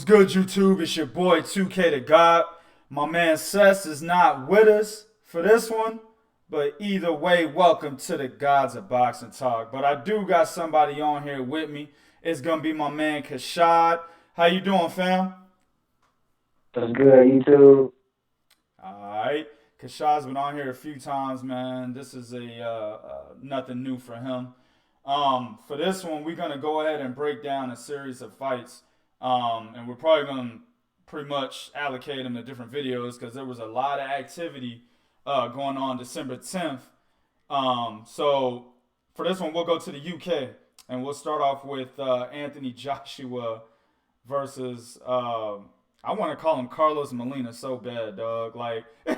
good, YouTube? It's your boy 2K the God. My man Sess is not with us for this one, but either way, welcome to the Gods of Boxing Talk. But I do got somebody on here with me. It's gonna be my man Kashad. How you doing, fam? That's good, YouTube. Alright. Kashad's been on here a few times, man. This is nothing new for him. For this one, we're gonna go ahead and break down a series of fights. And we're probably gonna pretty much allocate them to different videos because there was a lot of activity going on December 10th. So for this one, we'll go to the UK and we'll start off with Anthony Joshua versus I want to call him Carlos Molina so bad, dog. Like we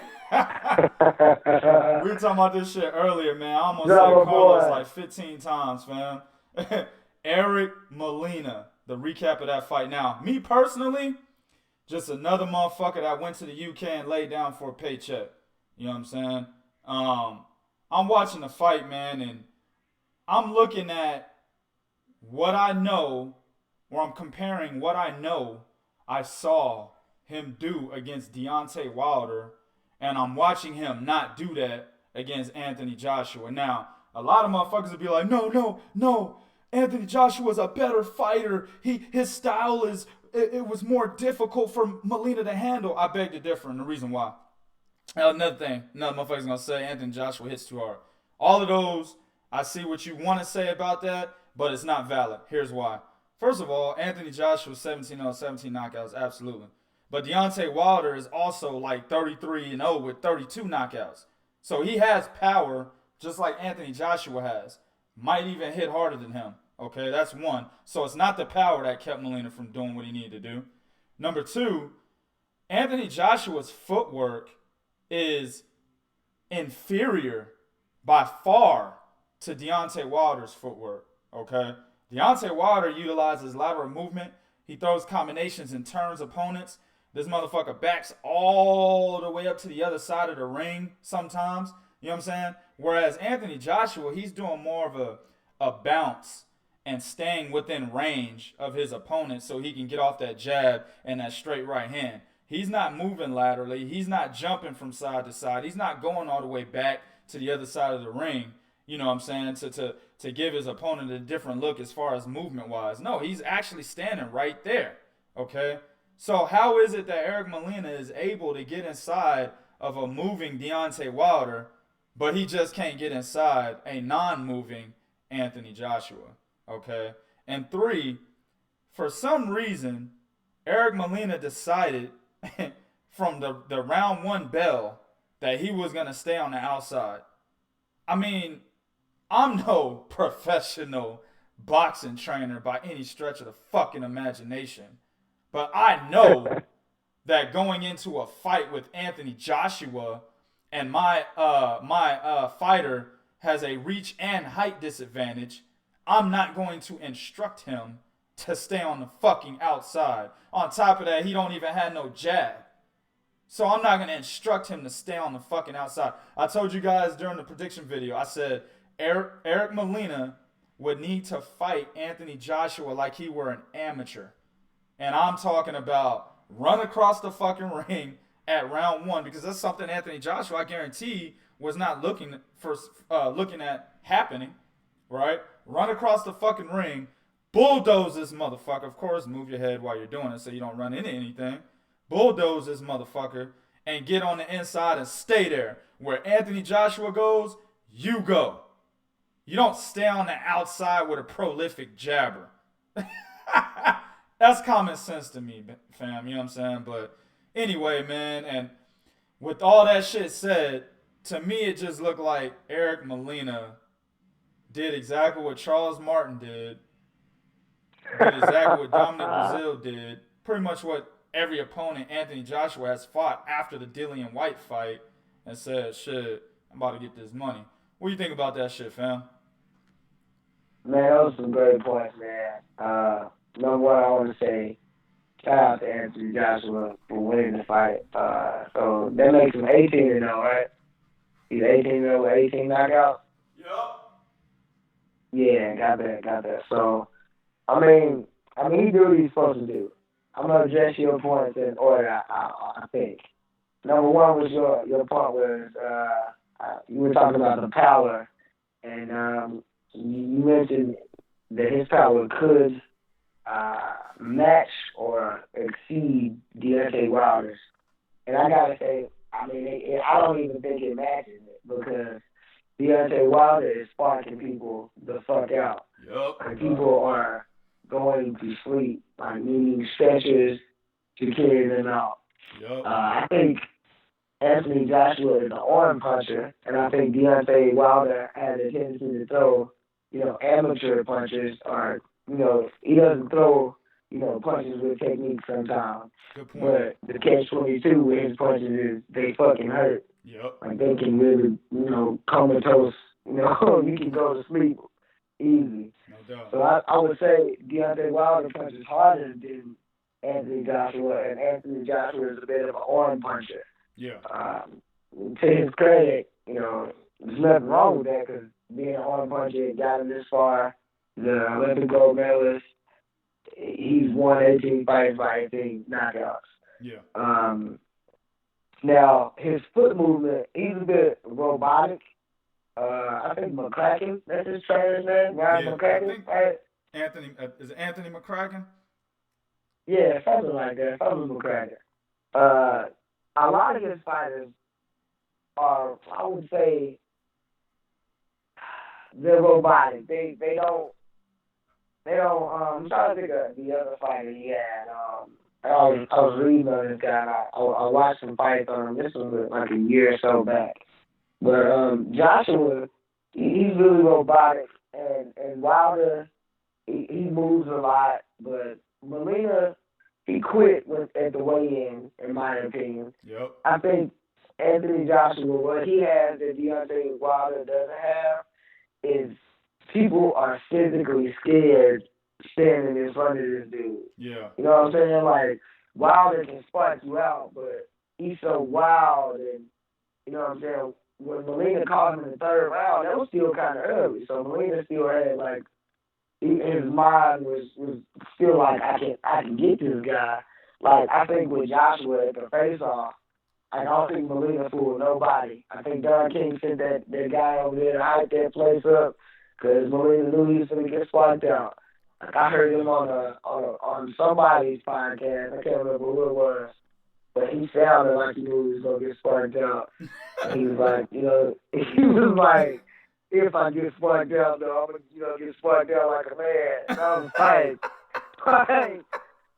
were talking about this shit earlier, man. I almost said No, Carlos boy. like 15 times, fam. Eric Molina. The recap of that fight. Now, me personally, just another motherfucker that went to the UK and laid down for a paycheck. You know what I'm saying? I'm watching the fight, man, and I'm looking at what I know, or I'm comparing what I know I saw him do against Deontay Wilder, and I'm watching him not do that against Anthony Joshua. Now, a lot of motherfuckers will be like, no. Anthony Joshua's a better fighter. His style it was more difficult for Molina to handle. I beg to differ, and the reason why. Now, another motherfucker's gonna say Anthony Joshua hits too hard. All of those, I see what you want to say about that, but it's not valid. Here's why. First of all, Anthony Joshua 17-0, 17 knockouts, absolutely. But Deontay Wilder is also like 33-0 with 32 knockouts. So he has power just like Anthony Joshua has. Might even hit harder than him. Okay, that's one. So it's not the power that kept Molina from doing what he needed to do. Number two, Anthony Joshua's footwork is inferior by far to Deontay Wilder's footwork. Okay, Deontay Wilder utilizes lateral movement. He throws combinations and turns opponents. This motherfucker backs all the way up to the other side of the ring sometimes. You know what I'm saying? Whereas Anthony Joshua, he's doing more of a bounce and staying within range of his opponent so he can get off that jab and that straight right hand. He's not moving laterally. He's not jumping from side to side. He's not going all the way back to the other side of the ring, you know what I'm saying, to give his opponent a different look as far as movement-wise. No, he's actually standing right there, okay? So how is it that Eric Molina is able to get inside of a moving Deontay Wilder, but he just can't get inside a non-moving Anthony Joshua, okay? And three, for some reason, Eric Molina decided from the round one bell that he was going to stay on the outside. I mean, I'm no professional boxing trainer by any stretch of the fucking imagination, but I know that going into a fight with Anthony Joshua and my fighter has a reach and height disadvantage, I'm not going to instruct him to stay on the fucking outside. On top of that, he don't even have no jab. So I'm not going to instruct him to stay on the fucking outside. I told you guys during the prediction video, I said Eric Molina would need to fight Anthony Joshua like he were an amateur. And I'm talking about run across the fucking ring at round one, because that's something Anthony Joshua, I guarantee, was not looking at happening, right? Run across the fucking ring, bulldoze this motherfucker. Of course, move your head while you're doing it so you don't run into anything. Bulldoze this motherfucker and get on the inside and stay there. Where Anthony Joshua goes, you go. You don't stay on the outside with a prolific jabber. That's common sense to me, fam. You know what I'm saying? But anyway, man, and with all that shit said, to me it just looked like Eric Molina did exactly what Charles Martin did exactly what Dominic Brazil did, pretty much what every opponent Anthony Joshua has fought after the Dillian Whyte fight, and said, shit, I'm about to get this money. What do you think about that shit, fam? Man, those some great points, man. Number one, I want to say shout out to Anthony Joshua for winning the fight. So that makes him 18-0, right? He's 18-0 with 18 knockouts? Yup. Yeah, got that. So, I mean, he do what he's supposed to do. I'm gonna address your points in order. I think number one was your point was you were talking about the power, and you mentioned that his power could match or exceed Deontay Wilder's. And I gotta say, I mean, I don't even think it matches it because Deontay Wilder is sparking people the fuck out. Yup. And people are going to sleep, like needing stretchers to carry them out. Yup. I think Anthony Joshua is an arm puncher, and I think Deontay Wilder has a tendency to throw, amateur punches, or, he doesn't throw, punches with technique sometimes. Good point. But the catch-22 with his punches is they fucking hurt. Yep. Like they can really, comatose, you can go to sleep easy. No doubt. So I would say Deontay Wilder punches harder than Anthony Joshua, and Anthony Joshua is a bit of an arm puncher. Yeah. To his credit, there's nothing wrong with that because being an arm puncher got him this far. The Olympic gold medalist, he's won 18 fights by 18 knockouts. Yeah. Now, his foot movement, he's a bit robotic. I think McCracken, that's his trainer's name, Ryan McCracken, right? Is it Anthony McCracken? Yeah, something like that, something McCracken. A lot of his fighters are, I would say, they're robotic. They don't, I'm trying to think of the other fighter he had. I was reading on this guy, and I watched some fights on him. This was like a year or so back. But Joshua, he's really robotic, and Wilder, he moves a lot. But Molina, he quit at the weigh-in, in my opinion. Yep. I think Anthony Joshua, what he has that Deontay Wilder doesn't have is people are physically scared standing in front of this dude. Yeah. You know what I'm saying? Like, Wilder can spark you out, but he's so wild, and, you know what I'm saying? When Molina caught him in the third round, that was still kind of early. So Molina still had, like, his mind was still like, I can get this guy. Like, I think with Joshua at the face-off, I don't think Molina fooled nobody. I think Don King sent that guy over there to hype that place up because Molina knew he was going to get sparked out. Like, I heard him on somebody's podcast. I can't remember who it was. But he sounded like he knew he was going to get sparked out. And he was like, he was like, if I get sparked out, though, I'm going to get sparked out like a man. And I was like,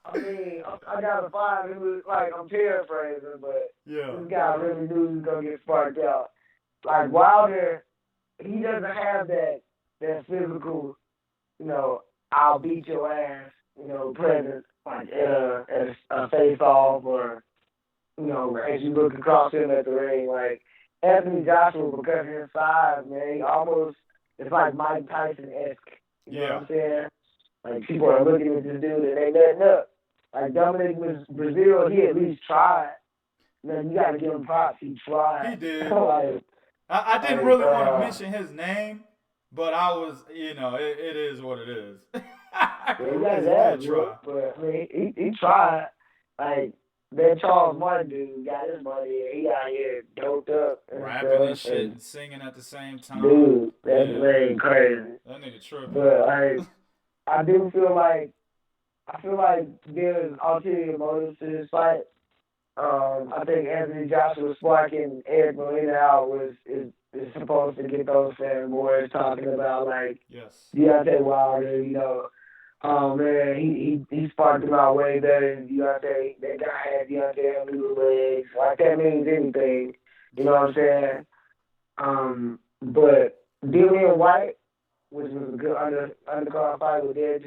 I mean, I got to find it was like, I'm paraphrasing, but this guy really knew he was going to get sparked out. Like, Wilder, he doesn't have that physical, I'll beat your ass, presence, like at a face-off or, as you look across him at the ring. Like, Anthony Joshua, because of his size, man, he almost, it's like Mike Tyson-esque. You know what I'm saying? Like, people are looking at this dude and they letting up. Like, Dominic Brazil, he at least tried. Man, you got to give him props. He tried. He did. Like, I didn't really want to mention his name, but I was, it is what it is. He got that, but I mean, he tried. Like, that Charles Martin dude got his money and he out here doped up. Rapping and shit and singing at the same time. Dude, that's really crazy. That nigga tripping. But, like, I do feel like, there's ulterior motives to this fight. I think Anthony Joshua sparking Eric Molina out is supposed to get those fanboys talking about, like, Deontay Wilder, oh man, he sparked him out way better than Deontay. That guy had Deontay on the legs. Like, that means anything. You know what I'm saying? But Dillian Whyte, which was a good undercard fight with Derek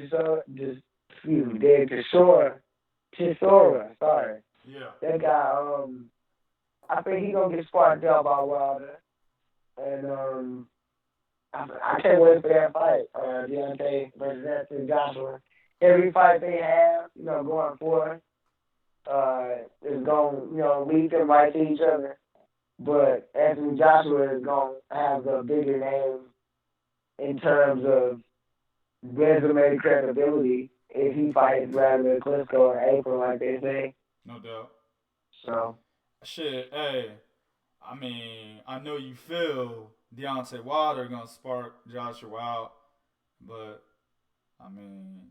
Chisora, sorry. Yeah. That guy, I think he's going to get sparked out by Wilder. And I can't wait for that fight, Deontay versus Anthony Joshua. Every fight they have, going forward, is going to, lead them right to each other. But Anthony Joshua is going to have a bigger name in terms of resume credibility if he fights Vladimir Klitschko in April, like they say. No doubt. So. Shit, hey. I mean, I know you feel Deontay Wilder gonna spark Joshua out, but I mean,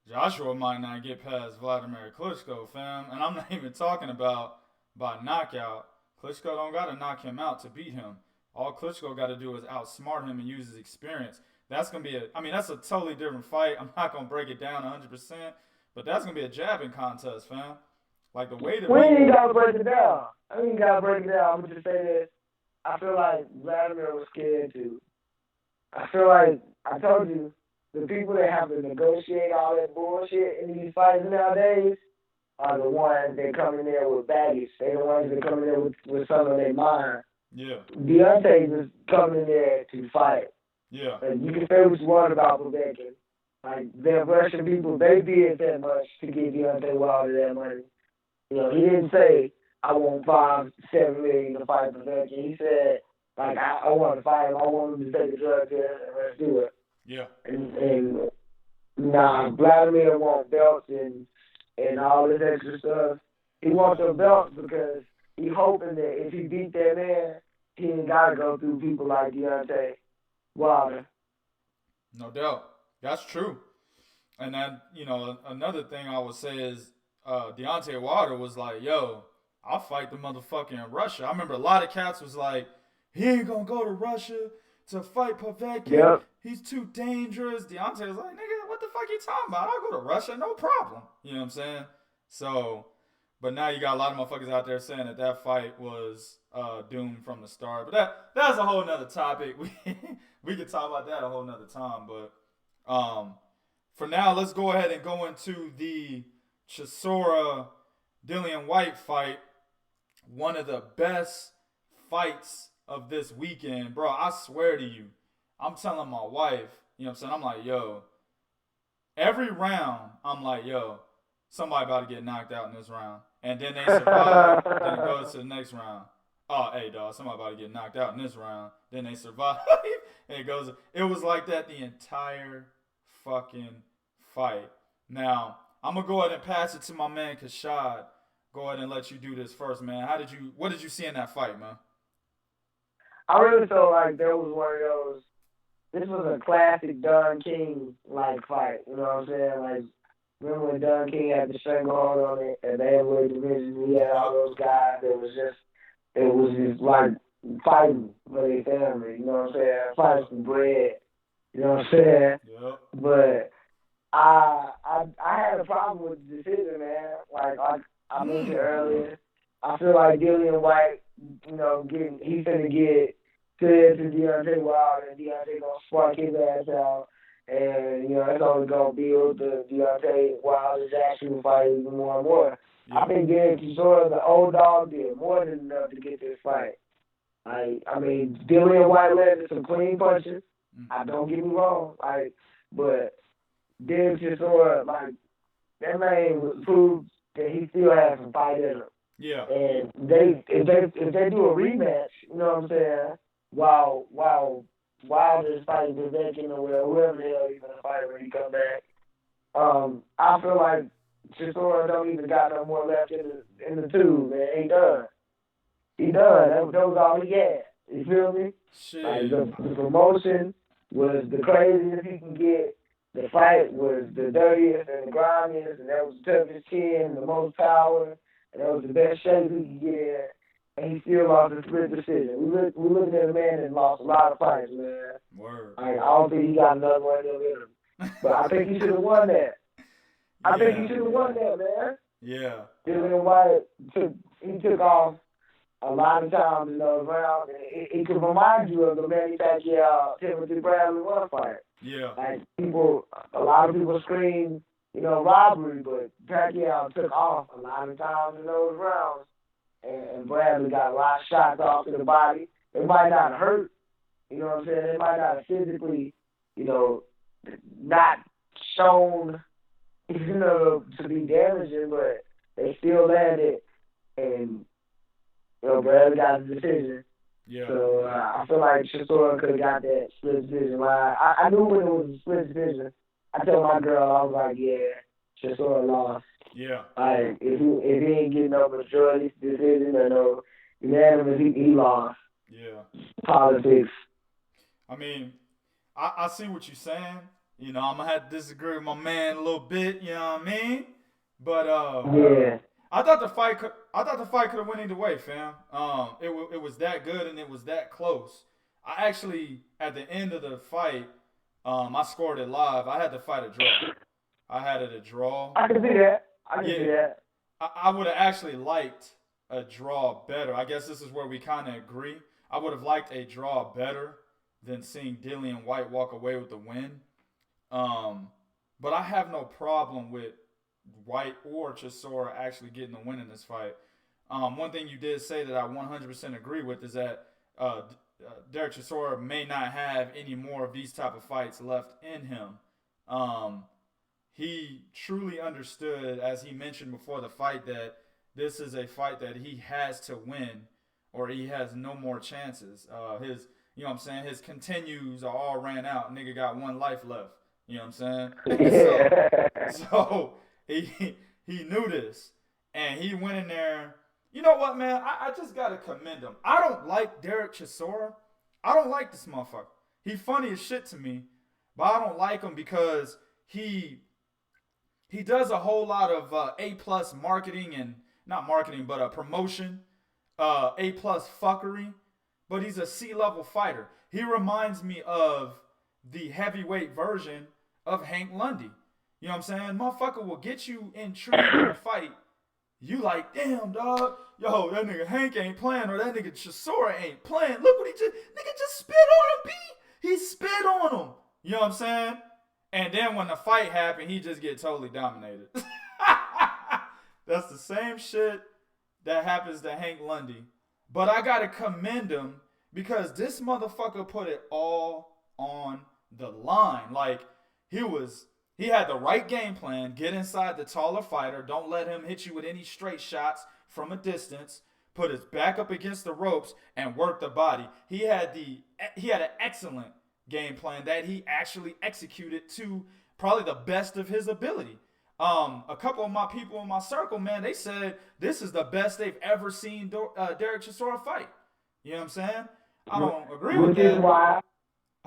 Joshua might not get past Vladimir Klitschko, fam. And I'm not even talking about by knockout. Klitschko don't gotta knock him out to beat him. All Klitschko got to do is outsmart him and use his experience. That's going to be that's a totally different fight. I'm not going to break it down 100%, but that's going to be a jabbing contest, fam. Like the way that we ain't got to break it down. I ain't got to break it down. I'm going to just say this. I feel like Vladimir was scared too. I feel like, I told you, the people that have to negotiate all that bullshit in these fights nowadays are the ones that come in there with baggage. They're the ones that come in there with some of their mind. Yeah. Deontay was coming in there to fight. Yeah. And you can say what you want about Povetkin. Like, the Russian people, they did that much to give Deontay Wilder that money. You know, he didn't say, I want $5-7 million to fight Povetkin. He said, like, I want to fight him. I want him to take the drug test and let's do it. Yeah. And Vladimir wants belts and all this extra stuff. He wants the belts because he hoping that if he beat that man, he ain't got to go through people like Deontay Wilder. No doubt. That's true. And then, another thing I would say is Deontay Wilder was like, yo, I'll fight the motherfucker in Russia. I remember a lot of cats was like, he ain't going to go to Russia to fight Povetkin. Yep. He's too dangerous. Deontay was like, nigga, what the fuck you talking about? I'll go to Russia, no problem. You know what I'm saying? So... But now you got a lot of motherfuckers out there saying that fight was doomed from the start. But that's a whole nother topic. We could talk about that a whole nother time. But for now, let's go ahead and go into the Chisora Dillian Whyte fight. One of the best fights of this weekend. Bro, I swear to you, I'm telling my wife, you know what I'm saying? I'm like, yo, every round, I'm like, yo, somebody about to get knocked out in this round. And then they survive. Then it goes to the next round. Oh, hey, dog, somebody about to get knocked out in this round. Then they survive. And it was like that the entire fucking fight. Now, I'm going to go ahead and pass it to my man, Kashad. Go ahead and let you do this first, man. What did you see in that fight, man? I really felt like there was one of those, this was a classic Don King-like fight. You know what I'm saying? Like, remember when Don King had the stranglehold on it at the heavyweight division? He had all those guys that was just like fighting for their family, you know what I'm saying? Fighting for bread, you know what I'm saying? Yep. But I had a problem with the decision, man. Like I mentioned earlier, I feel like Dillian Whyte, he's gonna get to Deontay Wilder, and Deontay gonna spark his ass out. And, it's only going to build the Deontay Wilder's actual fight even more and more. Yeah. I think Chisora, the old dog, did more than enough to get this fight. I mean, Dillian Whyte landed some clean punches. Don't get me wrong. But Chisora, that man proved that he still has some fight in him. Yeah. And if they do a rematch, you know what I'm saying, while Wilder's fighting Povetkin or whoever the hell he's going to fight when he come back. I feel like Chisora don't even got no more left in the tube, man. He done. That was all he had. You feel me? Shit. Like the promotion was the craziest he can get. The fight was the dirtiest and the grimiest, and that was the toughest chin, the most power, and that was the best shape he could get in. And he still lost a split decision. We're looking at a man that lost a lot of fights, man. Word. I don't think he got another one in him. But I think he should have won that. I think he should have won that, man. Yeah. Dillian Whyte took off a lot of times in those rounds. It could remind you of the Manny Pacquiao Timothy Bradley one fight. Yeah. Like a lot of people scream, robbery, but Pacquiao took off a lot of times in those rounds. And Bradley got a lot of shots off to the body. It might not hurt, you know what I'm saying? It might not have physically, not shown, to be damaging, but they still landed. And, Bradley got the decision. Yeah. So I feel like Chisora could have got that split decision. I knew when it was a split decision. I told my girl, I was like, yeah, Chisora lost. Yeah. Like, if he ain't getting no majority decision or no unanimous, he lost. Yeah. Politics. I mean, I see what you're saying. You know, I'm gonna have to disagree with my man a little bit. You know what I mean? But Yeah. I thought the fight could have went either way, fam. It was that good and it was that close. I actually at the end of the fight, I scored it live. I had the fight a draw. I had it a draw. I can see that. I can see that. I would have actually liked a draw better. I guess this is where we kind of agree. I would have liked a draw better than seeing Dillian Whyte walk away with the win. But I have no problem with Whyte or Chisora actually getting the win in this fight. One thing you did say that I 100% agree with is that Derek Chisora may not have any more of these type of fights left in him. He truly understood, as he mentioned before the fight, that this is a fight that he has to win or he has no more chances. His, you know what I'm saying, his continues are all ran out. Nigga got one life left. You know what I'm saying? so he knew this. And he went in there. You know what, man? I just got to commend him. I don't like Derek Chisora. I don't like this motherfucker. He funny as shit to me. But I don't like him because he does a whole lot of A+ marketing and not marketing, but promotion, A+ fuckery. But he's a C-level fighter. He reminds me of the heavyweight version of Hank Lundy. You know what I'm saying? Motherfucker will get you intrigued in a fight. You like, damn, dog. Yo, that nigga Hank ain't playing, or that nigga Chisora ain't playing. Look what nigga just spit on him, B. He spit on him. You know what I'm saying? And then when the fight happened, he just get totally dominated. That's the same shit that happens to Hank Lundy. But I gotta commend him because this motherfucker put it all on the line. Like, he had the right game plan. Get inside the taller fighter. Don't let him hit you with any straight shots from a distance. Put his back up against the ropes and work the body. He had an excellent game plan that he actually executed to probably the best of his ability. A couple of my people in my circle, man, they said this is the best they've ever seen Derek Chisora fight. You know what I'm saying? I don't agree with that.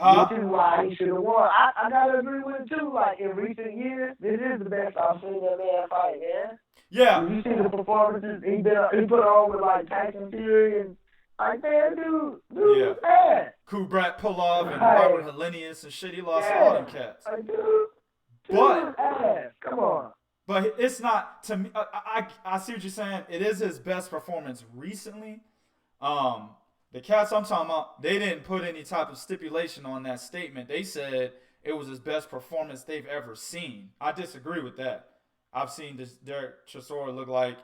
Which is why he should have won. I gotta agree with it too. Like, in recent years, this is the best I've seen that man fight, man. Yeah. You see the performances he put on with like Tyson Fury and like, man, dude was bad. Kubrat Pulov and Robert Helenius and shit. He lost all them cats. Like, dude but ass. Come on. But it's not, to me, I see what you're saying. It is his best performance recently. The cats I'm talking about, they didn't put any type of stipulation on that statement. They said it was his best performance they've ever seen. I disagree with that. I've seen this Derek Chisora look like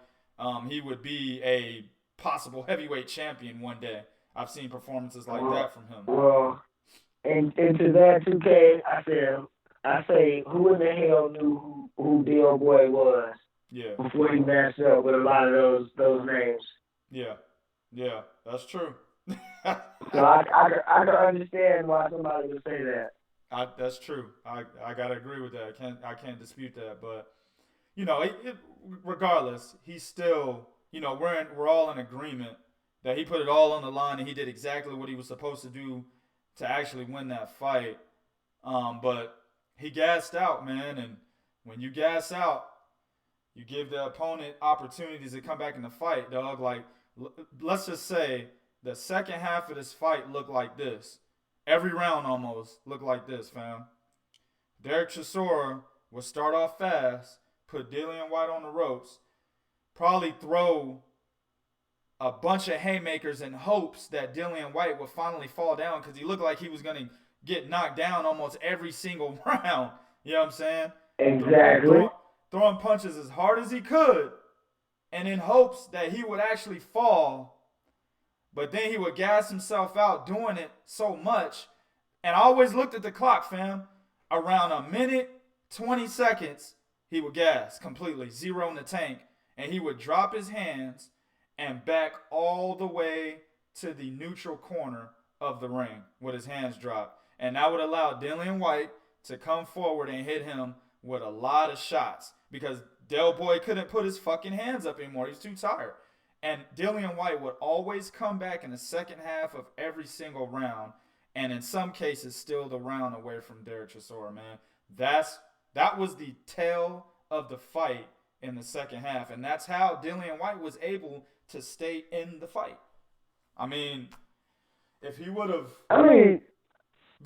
he would be a possible heavyweight champion one day. I've seen performances like that from him. Well, and to that 2K, I say, who in the hell knew who D.O. Boy was? Yeah. Before he matched up with a lot of those names. Yeah, that's true. So I can understand why somebody would say that. That's true. I gotta agree with that. I can't dispute that. But you know, regardless, he's still, you know, we're all in agreement that he put it all on the line and he did exactly what he was supposed to do to actually win that fight. But he gassed out, man, and when you gas out, you give the opponent opportunities to come back in the fight, dog. Like, let's just say the second half of this fight looked like this. Every round almost looked like this, fam. Derek Chisora would start off fast, put Dillian Whyte on the ropes, probably throw a bunch of haymakers in hopes that Dillian Whyte would finally fall down because he looked like he was going to get knocked down almost every single round. You know what I'm saying? Exactly. Throwing punches as hard as he could and in hopes that he would actually fall. But then he would gas himself out doing it so much. And I always looked at the clock, fam. Around a minute, 20 seconds, he would gas completely, zero in the tank. And he would drop his hands and back all the way to the neutral corner of the ring with his hands dropped. And that would allow Dillian Whyte to come forward and hit him with a lot of shots. because Del Boy couldn't put his fucking hands up anymore. He's too tired. And Dillian Whyte would always come back in the second half of every single round, and in some cases steal the round away from Derek Chisora, man. That was the tail of the fight in the second half, and that's how Dillian Whyte was able to stay in the fight. I mean, if he would have... I mean,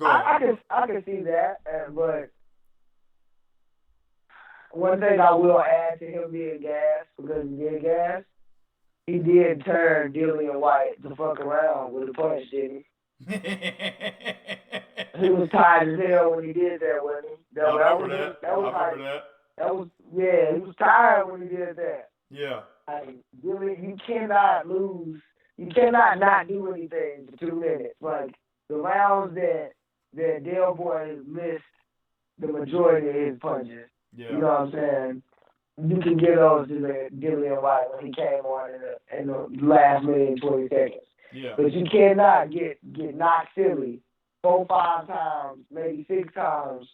I can see that, but one thing I will add to him being gassed, because he did gas, he did turn Dillian Whyte the fuck around with a punch, didn't he? He was tired as hell when he did that, wasn't he? I remember that. He was tired when he did that. Yeah. Like, really, you cannot lose. You cannot not do anything for 2 minutes. Like, the rounds that Del Boy missed the majority of his punches. Yeah. You know what I'm saying? You can give those to Dillian Whyte when he came on in the last minute and 20 seconds. Yeah. But you cannot get knocked silly 4, 5 times, maybe 6 times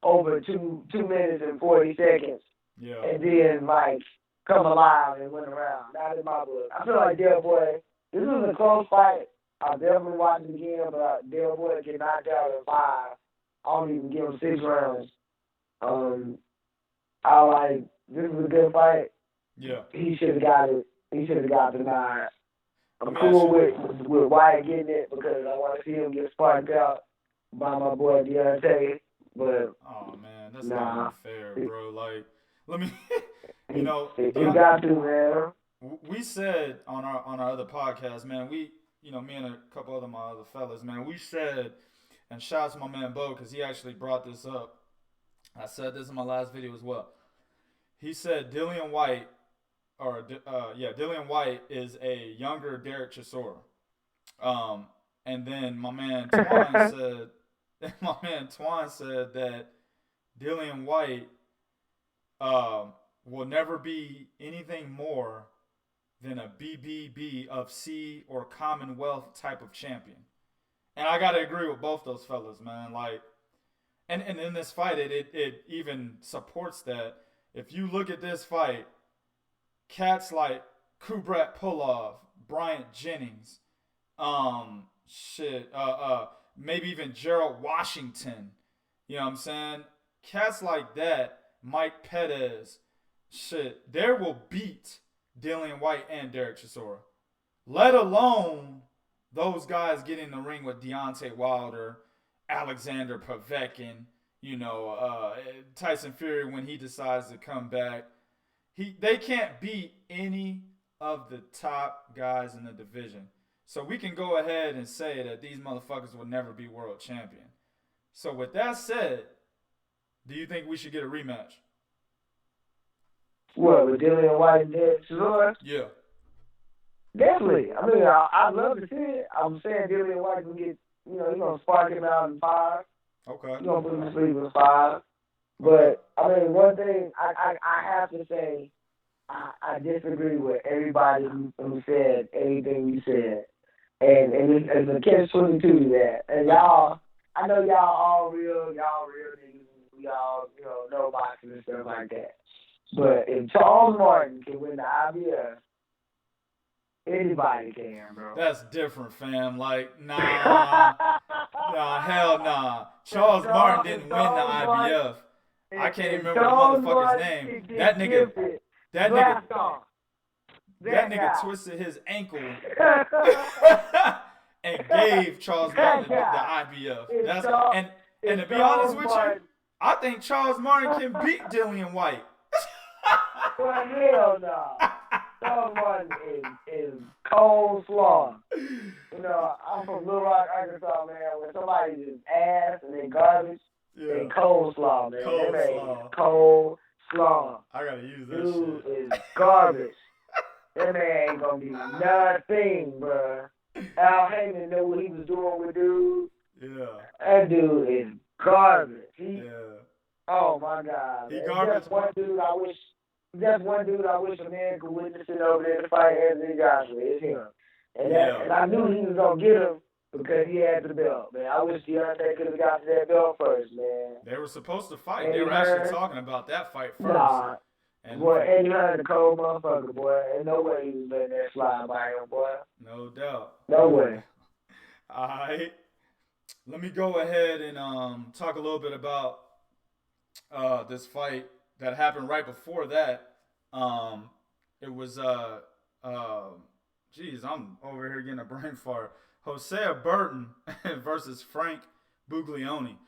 over 2 minutes and 40 seconds. Yeah. And then, like, come alive and win around. Not in my book. I feel like Del Boy, this is a close fight. I'll definitely watch it again, but Del Boy get knocked out in 5. I don't even give him 6 rounds. This is a good fight. Yeah. He should have got it. He should have got the 9. I'm cool with Whyte getting it because I want to see him get sparked out by my boy Deontay. But oh man, that's not fair, bro. Like, let me, you got to, man. We said on our other podcast, man. Me and a couple of my other fellas, man. We said, and shout out to my man Bo because he actually brought this up. I said this in my last video as well. He said Dillian Whyte is a younger Derek Chisora. And then my man Twan said that Dillian Whyte will never be anything more than a BBB of C or Commonwealth type of champion. And I gotta agree with both those fellas, man. Like, and in this fight, it even supports that. If you look at this fight, cats like Kubrat Pulov, Bryant Jennings, maybe even Gerald Washington, you know what I'm saying? Cats like that, Mike Pettis, they will beat Dillian Whyte and Derek Chisora. Let alone those guys get in the ring with Deontay Wilder, Alexander Povetkin, Tyson Fury when he decides to come back. They can't beat any of the top guys in the division. So we can go ahead and say that these motherfuckers will never be world champion. So with that said, do you think we should get a rematch? What, with Dillian Whyte and Derek Chisora? Yeah. Definitely. I mean, I'd love to see it. I'm saying Dillian Whyte can get, he's going to spark him out in 5. Okay. He's going to put him to sleep in 5. But, I mean, one thing I have to say, I disagree with everybody who said anything you said. And it's a catch-22 to that. And y'all, I know y'all all real niggas. Y'all, know boxing and stuff like that. But if Charles Martin can win the IBF, anybody can, bro. That's different, fam. Like, nah, hell nah. Charles Martin didn't win the IBF. I can't even remember the motherfucker's name. That nigga twisted his ankle and gave Charles Martin the IBF. And to be honest with you, I think Charles Martin can beat Dillian Whyte. Well, hell no. Charles Martin is cold slaw. I'm from Little Rock, Arkansas, man. When somebody's just ass and they garbage, they cold slaw, man. Cold slaw. I gotta use this dude shit. Is garbage. That man ain't gonna be nothing, bro. Al Heyman knew what he was doing with dude. Yeah. That dude is garbage. Oh my God. He garbage. That's one dude I wish a man could witness it over there to fight Anthony Joshua. It's him. And I knew he was gonna get him because he had the belt, man. I wish Deontay could have got to that belt first, man. They were were supposed to fight. They were actually talking about that fight first. Nah. And boy, Eddie Hearn, the cold motherfucker, boy. Ain't no way he was letting that slide by him, boy. No doubt. No way. All right. Let me go ahead and talk a little bit about this fight that happened right before that. It was geez, I'm over here getting a brain fart. Hosea Burton versus Frank Buglioni.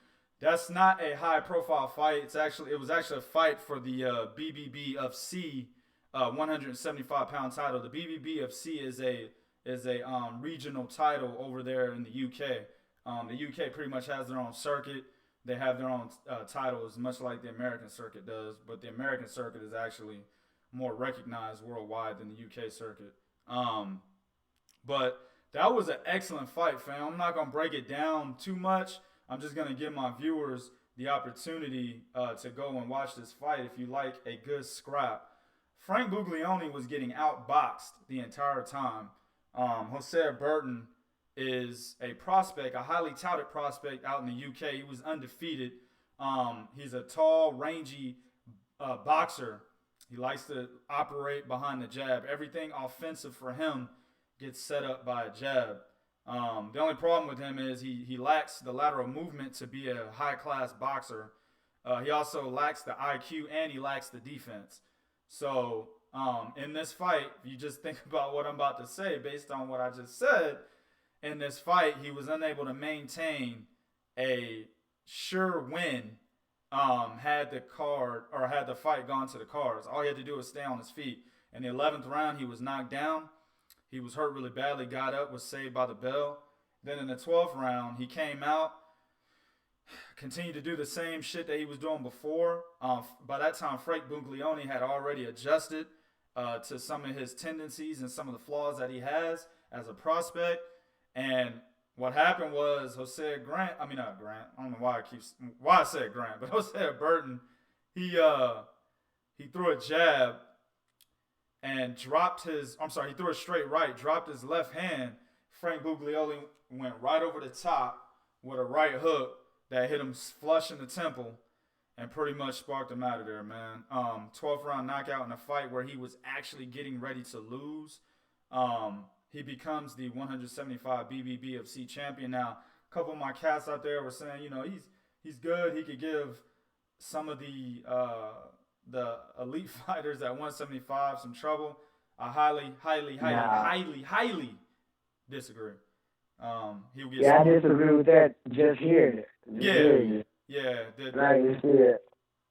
That's not a high-profile fight. It was actually a fight for the BBB of C 175-pound title. The BBB of C is a regional title over there in the UK. The UK pretty much has their own circuit. They have their own titles, much like the American circuit does. But the American circuit is actually more recognized worldwide than the UK circuit. But that was an excellent fight, fam. I'm not gonna break it down too much. I'm just going to give my viewers the opportunity to go and watch this fight if you like a good scrap. Frank Buglioni was getting outboxed the entire time. Hosea Burton is a prospect, a highly touted prospect out in the UK. He was undefeated. He's a tall, rangy boxer. He likes to operate behind the jab. Everything offensive for him gets set up by a jab. The only problem with him is he lacks the lateral movement to be a high-class boxer. He also lacks the IQ and he lacks the defense. So in this fight, if you just think about what I'm about to say based on what I just said, in this fight, he was unable to maintain a sure win had the fight gone to the cards. All he had to do was stay on his feet. In the 11th round, he was knocked down. He was hurt really badly, got up, was saved by the bell. Then in the 12th round, he came out, continued to do the same shit that he was doing before. By that time, Frank Buglioni had already adjusted to some of his tendencies and some of the flaws that he has as a prospect. And what happened was Hosea Grant, I don't know why I said Grant, but Hosea Burton, he threw a jab and he threw a straight right, dropped his left hand. Frank Buglioni went right over the top with a right hook that hit him flush in the temple and pretty much sparked him out of there, man. 12th round knockout in a fight where he was actually getting ready to lose. He becomes the 175 BBB of C champion. Now, a couple of my cats out there were saying, he's good. He could give some of the elite fighters at 175 some trouble. I highly disagree. I disagree with that. Just hearing it.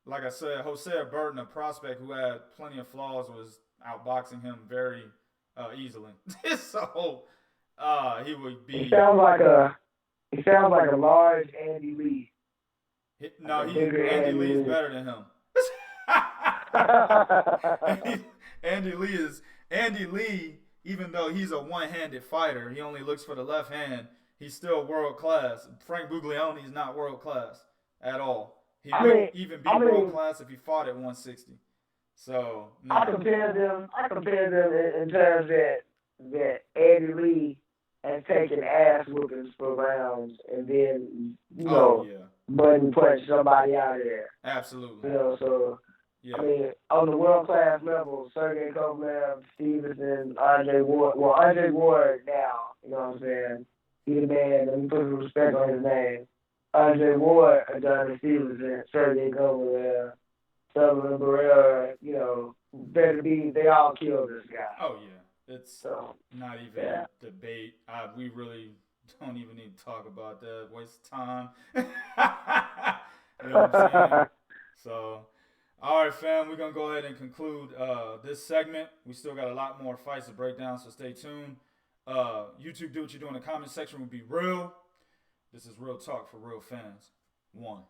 Like I said, Hosea Burton, a prospect who had plenty of flaws, was outboxing him very easily. So he would be. He sounds like a large Andy Lee. Andy Lee is better than him. Andy Lee, even though he's a one-handed fighter, he only looks for the left hand. He's still world class. Frank Buglioni is not world class at all. He wouldn't even be world class if he fought at 160. So no. I compare them in terms that Andy Lee has taken ass whoopings for rounds and then button punch somebody out of there. Absolutely. So. Yeah. On the world-class level, Sergey Kovalev, Stevenson, Andre Ward. Well, Andre Ward now, you know what I'm saying? He's the man. Let me put some respect on his name. Andre Ward, Adonis Stevenson, Sergey Kovalev, Sutherland Barrera, they all killed this guy. Oh, yeah. It's not even a debate. We really don't even need to talk about that. Waste of time. You know what I'm saying? So... all right, fam, we're going to go ahead and conclude this segment. We still got a lot more fights to break down, so stay tuned. YouTube, do what you do in the comment section. Will be real. This is Real Talk for real fans. 1.